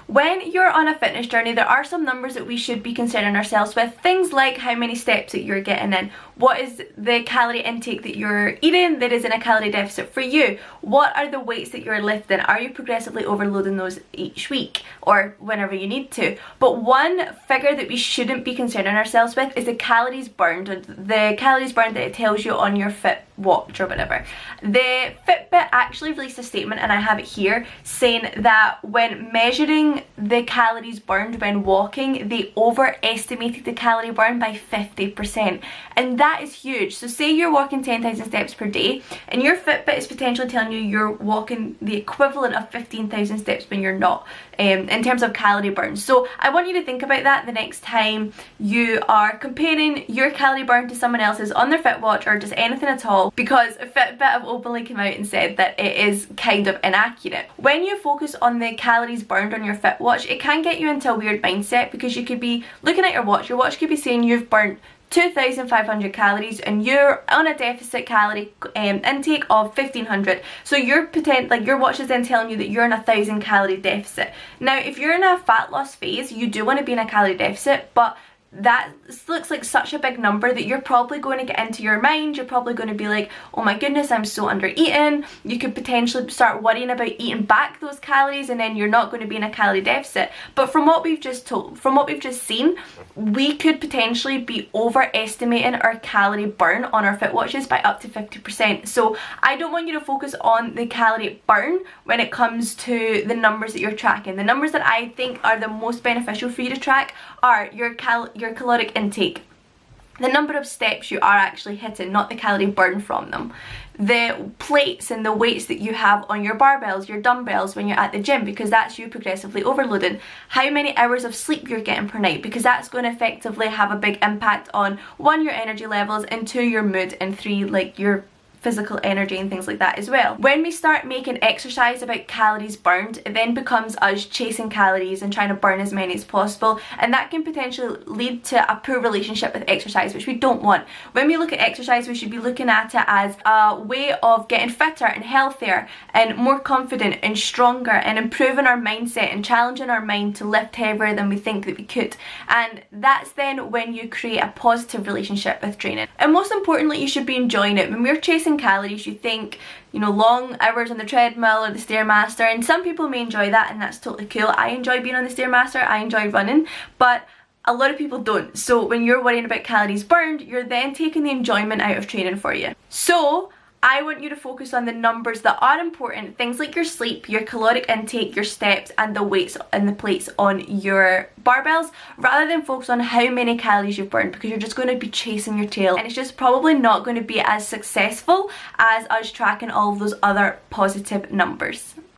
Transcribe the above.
When you're on a fitness journey, there are some numbers that we should be concerning ourselves with. Things like how many steps that you're getting in, what is the calorie intake that you're eating that is in a calorie deficit for you, what are the weights that you're lifting, are you progressively overloading those each week or whenever you need to. But one figure that we shouldn't be concerning ourselves with is the calories burned, or the calories burned that it tells you on your Fit watch or whatever. The FitBit actually released a statement, and I have it here, saying that when measuring the calories burned when walking, they overestimated the calorie burn by 50%, and that is huge. So say you're walking 10,000 steps per day and your Fitbit is potentially telling you you're walking the equivalent of 15,000 steps when you're not, in terms of calorie burn. So I want you to think about that the next time you are comparing your calorie burn to someone else's on their Fit watch or just anything at all, because Fitbit have openly come out and said that it is kind of inaccurate. When you focus on the calories burned on your Fit watch, it can get you into a weird mindset, because you could be looking at your watch could be saying you've burnt 2,500 calories and you're on a deficit calorie intake of 1,500. So your watch is then telling you that you're in a 1,000 calorie deficit. Now, if you're in a fat loss phase, you do want to be in a calorie deficit, but that looks like such a big number that you're probably going to get into your mind. You're probably going to be like, oh my goodness, I'm so under eaten. You could potentially start worrying about eating back those calories, and then you're not going to be in a calorie deficit. But from what we've just seen, we could potentially be overestimating our calorie burn on our Fit watches by up to 50%. So I don't want you to focus on the calorie burn when it comes to the numbers that you're tracking. The numbers that I think are the most beneficial for you to track are your caloric intake, the number of steps you are actually hitting, not the calorie burn from them, the plates and the weights that you have on your barbells, your dumbbells when you're at the gym, because that's you progressively overloading, how many hours of sleep you're getting per night, because that's going to effectively have a big impact on 1, your energy levels, and 2, your mood, and 3, like your physical energy and things like that as well. When we start making exercise about calories burned, it then becomes us chasing calories and trying to burn as many as possible, and that can potentially lead to a poor relationship with exercise, which we don't want. When we look at exercise, we should be looking at it as a way of getting fitter and healthier and more confident and stronger, and improving our mindset and challenging our mind to lift heavier than we think that we could. And that's then when you create a positive relationship with training. And most importantly, you should be enjoying it. When we're chasing calories, you think, you know, long hours on the treadmill or the Stairmaster, and some people may enjoy that, and that's totally cool. I enjoy being on the Stairmaster, I enjoy running, but a lot of people don't. So when you're worrying about calories burned, you're then taking the enjoyment out of training for you. So I want you to focus on the numbers that are important, things like your sleep, your caloric intake, your steps, and the weights and the plates on your barbells, rather than focus on how many calories you've burned, because you're just going to be chasing your tail, and it's just probably not going to be as successful as us tracking all of those other positive numbers.